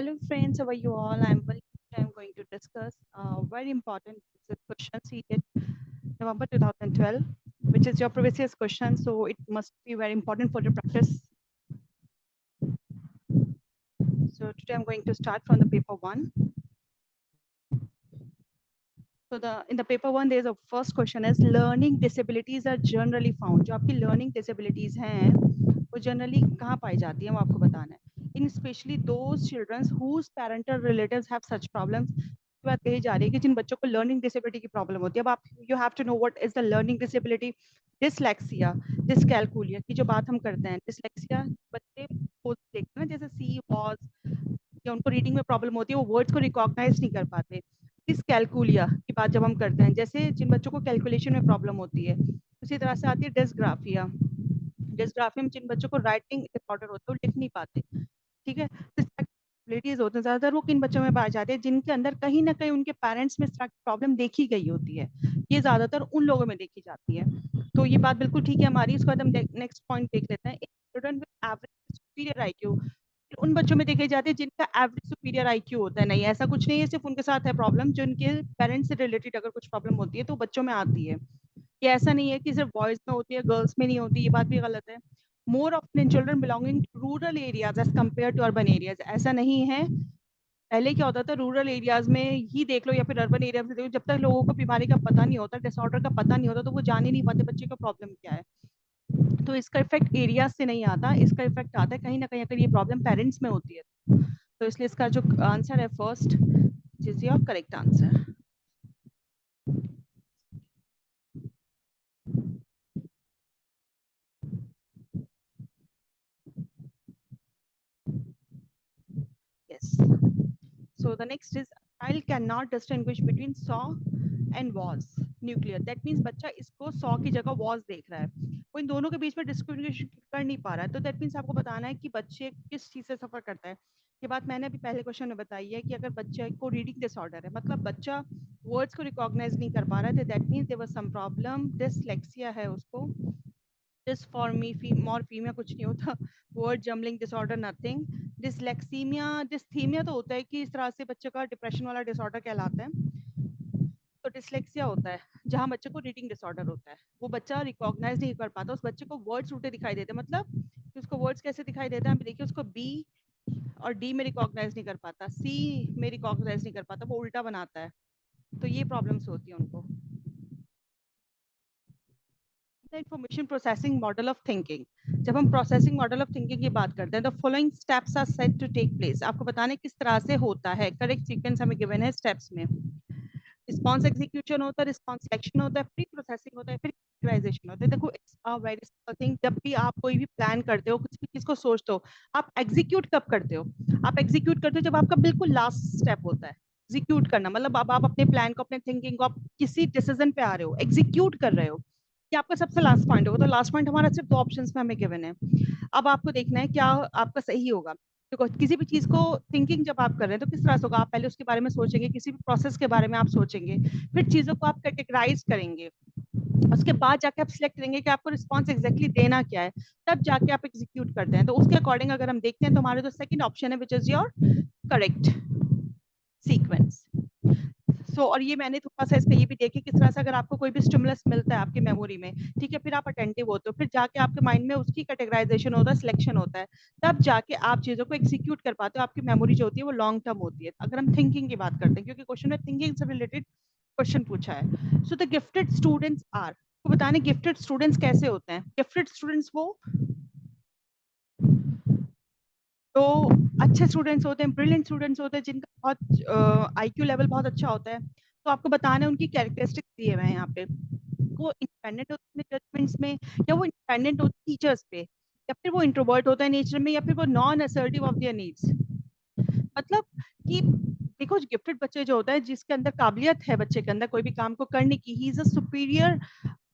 Hello friends, how are you all? I'm Valli. I'm going to discuss very important question seated November 2012, which is your previous question. So it must be very important for your practice. So today I'm going to start from the paper one. So in the paper one, there's a first question is learning disabilities are generally found. जो आपकी learning disabilities हैं, वो generally कहाँ पाई जाती हैं वो आपको बताना है. In especially those children whose parental relatives have such problems. बात कही जा रही है कि जिन बच्चों को लर्निंग डिसेबिलिटी की प्रॉब्लम होती है. अब आप you have to know what is the learning disability. Dyslexia, dyscalculia की जो बात हम करते हैं, डिसलेक्सिया बच्चे देखते हैं ना, जैसे सी वॉज या उनको रीडिंग में प्रॉब्लम होती है, वो वर्ड्स को रिकॉग्नाइज नहीं कर पाते. डिसकैलकुलिया की बात जब हम करते हैं, जैसे जिन बच्चों को कैलकुलेशन में प्रॉब्लम होती है, उसी तरह से आती है डिसग्राफिया. डिसग्राफिया में जिन बच्चों को राइटिंग डिसऑर्डर होता है, वो लिख नहीं पाते. ठीक है. डिसेबिलिटीज होते हैं, ज्यादातर वो किन बच्चों में पाए जाते हैं जिनके अंदर कहीं ना कहीं उनके पेरेंट्स में इस तरह की प्रॉब्लम देखी गई होती है. ये ज्यादातर उन लोगों में देखी जाती है. तो ये बात बिल्कुल ठीक है हमारी. इसके बाद हम नेक्स्ट पॉइंट देख लेते हैं. Student with average superior IQ उन बच्चों में देखे जाते हैं जिनका एवरेज सुपीरियर आईक्यू होता है. नहीं, ऐसा कुछ नहीं है, सिर्फ उनके साथ है प्रॉब्लम. जो उनके पेरेंट्स से रिलेटेड अगर कुछ प्रॉब्लम होती है तो बच्चों में आती है. ये ऐसा नहीं है कि सिर्फ बॉयज में होती है, गर्ल्स में नहीं होती. ये बात भी गलत है. More of in children belonging to rural areas as compare to urban areas. ऐसा नहीं है. पहले क्या होता था, रूरल एरियाज में ही देख लो या फिर अर्बन एरिया में देख लो, जब तक लोगों को बीमारी का पता नहीं होता, डिसऑर्डर का पता नहीं होता, तो वो जान ही नहीं पाते बच्चे का प्रॉब्लम क्या है. तो इसका इफेक्ट एरिया से नहीं आता, इसका इफेक्ट आता है कहीं ना कहीं अगर ये प्रॉब्लम पेरेंट्स में होती है. तो इसलिए इसका जो आंसर है first is your correct answer. Yes. So the next is child cannot distinguish between saw and was nuclear. That means बच्चा इसको saw की जगह was देख रहा है, वो इन दोनों के बीच में डिस्क्रिमिनेशन कर नहीं पा रहा है. तो दैट मीन्स आपको बताना है कि बच्चे किस चीज से सफर करता है. ये बात मैंने अभी पहले क्वेश्चन में बताई है कि अगर बच्चे को रीडिंग डिसऑर्डर है, मतलब बच्चा वर्ड्स को रिकॉग्नाइज नहीं कर पा रहा है, तो that means there was some problem. Dyslexia है उसको. डिसफॉर्मिया कुछ नहीं होता. Word jumbling disorder nothing. डिसलेक्सीमिया डिस्थीमिया तो होता है कि इस तरह से बच्चे का डिप्रेशन वाला डिसऑर्डर कहलाता है. तो डिसलेक्सिया होता है जहाँ बच्चे को रीडिंग डिसऑर्डर होता है, वो बच्चा रिकॉग्नाइज नहीं कर पाता, उस बच्चे को वर्ड्स उल्टे दिखाई देते हैं. मतलब उसको वर्ड्स कैसे दिखाई देते हैं, देखिए उसको बी और डी में रिकॉग्नाइज नहीं कर पाता, सी में रिकॉग्नाइज नहीं कर पाता, वो उल्टा बनाता है. तो ये प्रॉब्लम्स होती है उनको. Information processing model of thinking. जब हम प्रोसेसिंग मॉडल ऑफ थिंकिंग की बात करते हैं, the following steps are set to take place. आपको बताने किस तरह से होता है. करेक्ट सीक्वेंस हमें गिवन है स्टेप्स में. रिस्पांस एग्जीक्यूशन होता है, रिस्पांस सिलेक्शन होता है, प्री प्रोसेसिंग होता है, फिर कैटेगराइजेशन होता है. देखो it's a very simple thing. जब भी आप कोई भी प्लान करते हो, किसी भी चीज को सोचते हो, आप एग्जीक्यूट कब करते हो. आप एग्जीक्यूट करते हो जब आपका बिल्कुल लास्ट स्टेप होता है. एग्जीक्यूट करना मतलब अब आप अपने प्लान को, अपने थिंकिंग को, आप किसी डिसीजन पे आ रहे हो, एग्जीक्यूट कर रहे हो. ये आपका सबसे लास्ट पॉइंट होगा. तो लास्ट पॉइंट हमारा सिर्फ दो ऑप्शंस में हमें गिवन है. अब आपको देखना है क्या आपका सही होगा. देखो किसी भी चीज को थिंकिंग जब आप कर रहे हैं तो किस तरह से होगा. आप पहले उसके बारे में सोचेंगे, किसी भी प्रोसेस के बारे में आप सोचेंगे, फिर चीजों को आप कैटेगराइज करेंगे, उसके बाद जाके आप सिलेक्ट करेंगे कि आपको रिस्पॉन्स एग्जैक्टली देना क्या है, तब जाके आप एग्जीक्यूट करते हैं. तो उसके अकॉर्डिंग अगर हम देखते हैं तो हमारे जो सेकंड ऑप्शन है which is your correct sequence. So और ये मैंने थोड़ा सा इसमें ये भी देखी किस तरह से अगर आपको कोई भी स्टिमुलस मिलता है आपकी मेमोरी में, ठीक है, फिर आप अटेंटिव होते हो, फिर जाके आपके माइंड में उसकी कैटेगराइजेशन होता है, सिलेक्शन होता है, तब जाके आप चीजों को एग्जीक्यूट कर पाते हो. आपकी मेमोरी जो होती है वो लॉन्ग टर्म होती है अगर हम थिंकिंग की बात करते हैं, क्योंकि क्वेश्चन में थिंकिंग से रिलेटेड क्वेश्चन पूछा है. So the gifted students are, को बताने गिफ्टेड स्टूडेंट्स कैसे होते हैं. गिफ्टेड स्टूडेंट्स वो तो अच्छे स्टूडेंट्स होते हैं, ब्रिलियंट स्टूडेंट्स होते हैं, जिनका बहुत आईक्यू लेवल बहुत अच्छा होता है. तो आपको बताना है उनकी कैरेक्टरिस्टिक्स दिए हुए हैं यहाँ पे. वो इंडिपेंडेंट होते हैं जजमेंट्स में, या वो इंडिपेंडेंट होते हैं टीचर्स पे, या फिर वो इंट्रोवर्ट होता है नेचर में, या फिर वो non assertive of their needs. मतलब कि देखो गिफ्टेड बच्चे जो होता है, जिसके अंदर काबिलियत है बच्चे के अंदर कोई भी काम को करने की, ही इज अ सुपीरियर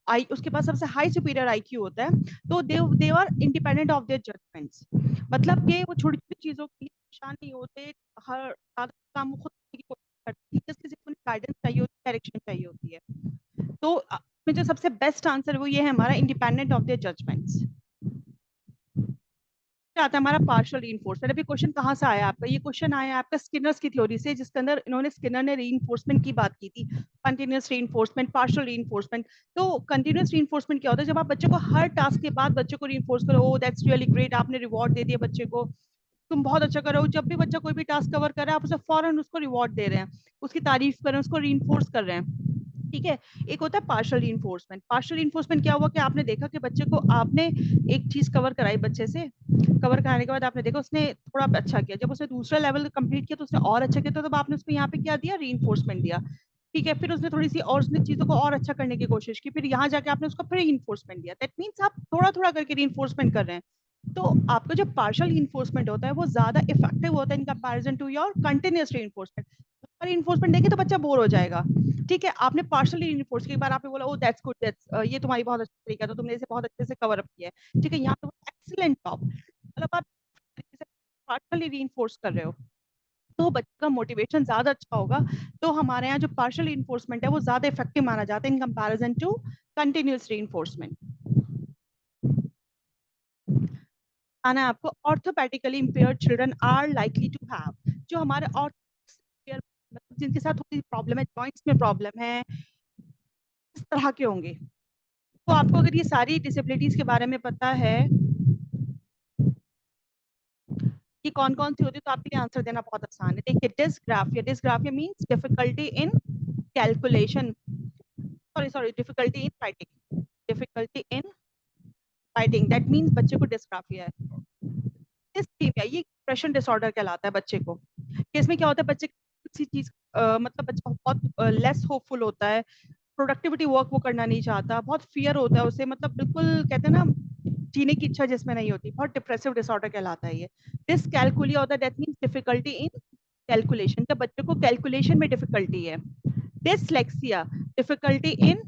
आई, उसके पास सबसे हाई सुपीरियर आईक्यू होता है. तो they are independent of their judgments. मतलब कि वो छोटी छोटी चीजों के लिए परेशान नहीं होते, हर काम वो खुद करने की कोशिश करते हैं. टीचर्स की सिर्फ गाइडेंस चाहिए होती है, डायरेक्शन चाहिए होती है. तो में जो सबसे बेस्ट आंसर वो ये है हमारा, इंडिपेंडेंट ऑफ देयर जजमेंट्स. आता है हमारा पार्शियल रीइंफोर्समेंट। अभी क्वेश्चन कहाँ से आया आपका? ये क्वेश्चन आया आपका स्किनर्स की थ्योरी से, जिसके अंदर इन्होंने स्किनर ने रीइंफोर्समेंट की बात की थी, कंटिन्यूअस रीइंफोर्समेंट, पार्शियल रीइंफोर्समेंट। तो कंटिन्यूअस रीइंफोर्समेंट क्या होता है? जब आप बच्चे को हर टास्क के बाद बच्चे को रीइंफोर्स करो, ओ दैट्स रियली ग्रेट, आपने रिवॉर्ड दे दिया बच्चे को, तुम बहुत अच्छा कर रहे हो। जब भी बच्चा कोई भी टास्क कवर कर रहा है, आप उसे फौरन उसको रिवॉर्ड दे रहे हैं, उसकी तारीफ कर रहे हैं, उसको रीइंफोर्स कर रहे हैं, ठीक है। एक होता है पार्शियल रीइंफोर्समेंट। पार्शियल रीइंफोर्समेंट क्या हुआ कि आपने देखा कि बच्चे को आपने एक चीज कवर कराई बच्चे से, कवर कराने के बाद आपने देखा उसने थोड़ा अच्छा किया, जब उसने दूसरा लेवल कंप्लीट किया तो उसने और अच्छा किया, तो तब आपने उसको यहाँ पे क्या दिया? रीइंफोर्समेंट दिया, ठीक है। फिर उसने थोड़ी सी और उसने चीजों को और अच्छा करने की कोशिश की, फिर यहाँ जाके आपने उसको फिर रीइंफोर्समेंट दिया। दैट मीन्स आप थोड़ा थोड़ा करके रीइंफोर्समेंट कर रहे हैं। तो आपका जो पार्शियल रीइंफोर्समेंट होता है वो ज्यादा इफेक्टिव होता है in comparison to your continuous reinforcement. Reinforcement देंगे तो बच्चा बोर हो जाएगा, ठीक है। आपने पार्शियली रीइंफोर्स की, एक बार आपने बोला ओ दैट्स गुड, दैट्स ये तुम्हारी बहुत अच्छा तरीका है, तो तुमने इसे बहुत अच्छे से कवर अप किया है, ठीक है। यहाँ पे एक्सीलेंट जॉब, मतलब आप पार्शियली रीइंफोर्स कर रहे हो तो बच्चे का मोटिवेशन ज्यादा अच्छा होगा। तो हमारे यहाँ जो पार्शियल रीइंफोर्समेंट है वो ज्यादा इफेक्टिव माना जाता है in comparison to continuous reinforcement. आना है आपको, orthopaedically impaired children are likely to have, जो हमारे जिनके साथ थोड़ी प्रॉब्लम है, जॉइंट्स में प्रॉब्लम है, इस तरह के होंगे। तो आपको अगर ये सारी डिसेबिलिटीज के बारे में पता है कि कौन कौन सी होती है, तो आपके लिए आंसर देना बहुत आसान है। देखिए dysgraphia, dysgraphia means difficulty in calculation, sorry difficulty in writing, difficulty in writing, that means बच्चे को डिस्ग्राफिया है। डिस्थीमिया ये एक्सप्रेशन डिसऑर्डर कहलाता है बच्चे को, कि इसमें क्या होता है, बच्चे किसी चीज मतलब बच्चा बहुत लेस होपफुल होता है, प्रोडक्टिविटी वर्क वो करना नहीं चाहता, बहुत फियर होता है उसे, मतलब बिल्कुल कहते हैं ना जीने की इच्छा जिसमें नहीं होती, बहुत डिप्रेसिव डिसऑर्डर कहलाता है ये। डिसकैलकुलिया होता है, that means difficulty in calculation, जब बच्चे को कैलकुलेशन में डिफिकल्टी है। डिसलेक्सिया, डिफिकल्टी इन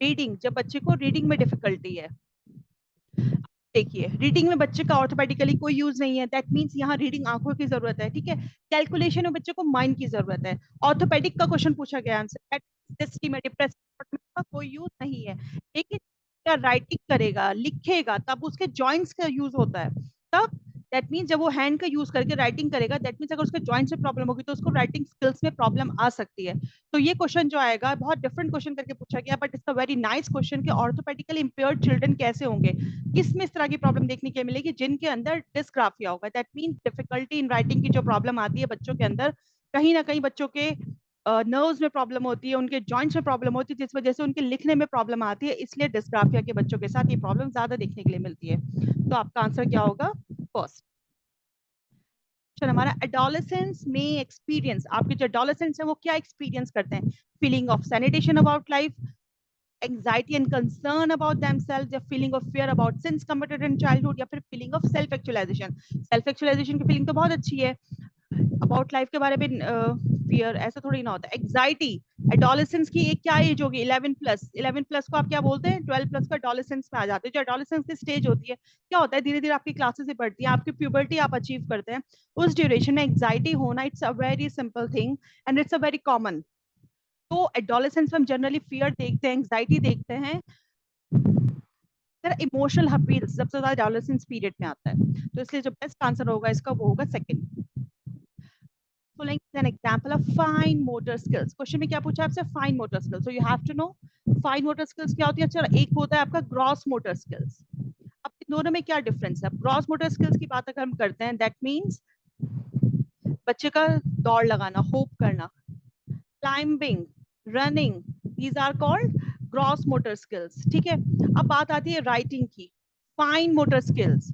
रीडिंग, जब बच्चे को रीडिंग में डिफिकल्टी है। देखिए रीडिंग में बच्चे का ऑर्थोपेडिकली कोई यूज नहीं है, दैट मींस यहाँ रीडिंग आंखों की जरूरत है, ठीक है। कैलकुलेशन में बच्चे को माइंड की जरूरत है। ऑर्थोपेडिक का क्वेश्चन पूछा गया आंसर, में डिप्रेशन का कोई यूज नहीं है, लेकिन राइटिंग करेगा लिखेगा तब उसके जॉइंट्स का यूज होता है, तब दैट मीन्स जब वो हैंड का यूज करके राइटिंग करेगा, दैट मीन्स अगर उसके जॉइंट्स में प्रॉब्लम होगी तो उसको राइटिंग स्किल्स में प्रॉब्लम आ सकती है। तो ये क्वेश्चन जो आएगा बहुत डिफरेंट क्वेश्चन करके पूछा गया, but it's a very nice question कि ऑर्थोपेडिकली इंपेयर्ड चिल्ड्रन कैसे होंगे, किसमें इस तरह की प्रॉब्लम देखने के मिलेगी, जिनके अंदर डिस्ग्राफिया होगा, that means difficulty in writing की जो प्रॉब्लम आती है बच्चों के अंदर, कहीं ना कहीं बच्चों के नर्व्स में प्रॉब्लम होती है, उनके जॉइंट्स में प्रॉब्लम होती है, जिस वजह से उनके लिखने में प्रॉब्लम आती है, इसलिए डिस्ग्राफिया के बच्चों के साथ ये प्रॉब्लम ज्यादा देखने के लिए मिलती है। तो आपका आंसर क्या होगा? फर्स्ट हमारा एडोलेसेंस में एक्सपीरियंस, आपके जो एडोलेसेंस है वो क्या एक्सपीरियंस करते हैं? Feeling of sanitation about life, anxiety and concern about themselves, या feeling of fear about sins committed in childhood, या फिर feeling of self actualisation. Self actualisation की फीलिंग तो बहुत अच्छी है, अबाउट लाइफ के बारे में फियर ऐसा थोड़ी ना होता है। एग्जाइटी, एडोलेसेंस की एक क्या एज होगी? 11+, 11+ को आप क्या बोलते हैं? 12+ को एडोलेसेंस में आ जाते हैं। जो एडोलेसेंस की स्टेज होती है, क्या होता है, धीरे धीरे आपकी क्लासेस से बढ़ती है, आपकी प्यूबर्टी आप अचीव करते हैं, उस ड्यूरेशन में एग्जाइटी होना it's a very simple thing and it's a very common. तो एडोलेसेंस में हम जनरली फियर देखते हैं, एंग्जाइटी देखते हैं, इमोशनल अपील सबसे ज्यादा एडोलेसेंस पीरियड में आता है। तो इसलिए जो बेस्ट आंसर होगा इसका वो होगा second. Following is an example of fine motor skills. Question में क्या पूछा आपसे? Fine motor skills. So you have to know fine motor skills क्या होती है। अच्छा, एक होता है आपका ग्रॉस मोटर स्किल्स। अब इन दोनों में क्या डिफरेंस है? ग्रॉस मोटर स्किल्स की बात अगर हम करते हैं, दैट मीन्स बच्चे का दौड़ लगाना, होप करना, climbing, running, these are called gross motor skills, ठीक है। अब बात आती है राइटिंग की, fine motor skills.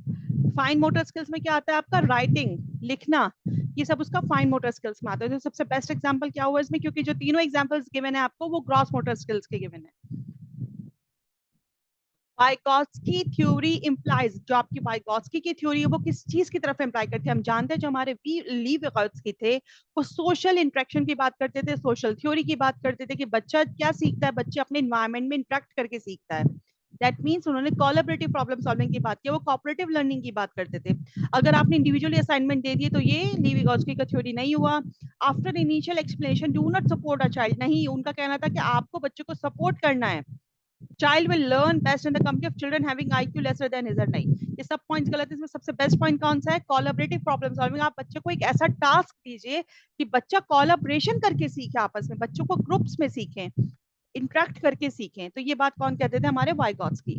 Fine motor skills में क्या आता है आपका? राइटिंग, लिखना, ये सब उसका फाइन मोटर स्किल्स में आता है। तो सबसे बेस्ट एग्जांपल क्या हुआ इसमें? क्योंकि जो तीनों एग्जांपल्स गिवन है आपको वो ग्रॉस मोटर स्किल्स के गिवन है। वाइगॉत्स्की थ्योरी इंप्लाइज, जो आपकी वाइगॉत्स्की की थ्योरी है वो किस चीज की तरफ इंप्लाई करती है? हम जानते हैं जो हमारे ली वाइगॉत्स्की थे वो सोशल इंटरेक्शन की बात करते थे, सोशल थ्योरी की बात करते थे कि बच्चा क्या सीखता है, बच्चे अपने इन्वायरमेंट में इंटरेक्ट करके सीखता है। दैट मीन्स उन्होंने कोलैबोरेटिव प्रॉब्लम सॉल्विंग की बात की, वो कोऑपरेटिव लर्निंग की बात करते थे। अगर आपने इंडिविजुअली असाइनमेंट दे दिए तो ये ली वाइगॉत्स्की का थ्योरी नहीं हुआ। After initial explanation do not support a child, नहीं, उनका कहना था कि आपको बच्चे को सपोर्ट करना है, Child will learn best in the company of children having IQ lesser than his or नहीं. ये सब पॉइंट्स गलत है. इसमें सबसे बेस्ट पॉइंट कौन सा है? Collaborative problem solving. आप बच्चे को एक ऐसा टास्क दीजिए कि बच्चा कोलैबोरेशन करके सीखे, आपस में बच्चों को ग्रुप्स में सीखें, इंटरेक्ट करके सीखें. तो ये बात कौन कहते थे? हमारे वाइगॉट्स्की.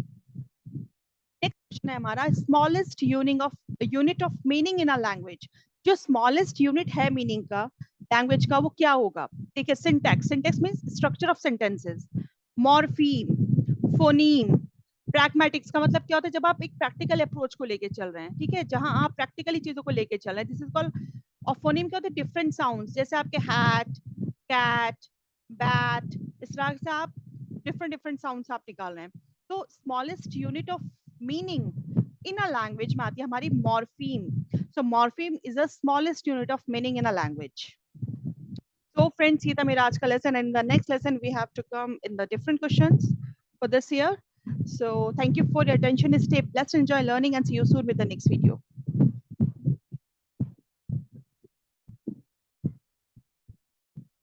नेक्स्ट क्वेश्चन है हमारा, smallest unit of meaning in a language. जो स्मॉलेस्ट यूनिट है मीनिंग का लैंग्वेज का, वो क्या होगा? ठीक है, syntax. Syntax means structure of sentences. Morpheme, phoneme, pragmatics का मतलब क्या होता है? जब आप एक प्रैक्टिकल अप्रोच को लेके चल रहे हैं, ठीक है, जहां आप प्रैक्टिकली चीजों को लेके चल रहे हैं, दिस इज कॉल्ड. और फोनीम क्या होता है? डिफरेंट साउंड्स, जैसे आपके हैट, कैट, बैट, इस तरह से आप डिफरेंट डिफरेंट साउंड्स आप निकाल रहे हैं. तो smallest unit of meaning in a language में आती है हमारी morpheme. So morpheme is the smallest unit of meaning in a language. So friends, ये था मेरा आज का lesson, and in the next lesson we have to come in the different questions for this year. So thank you for your attention. Stay blessed, enjoy learning, and see you soon with the next video.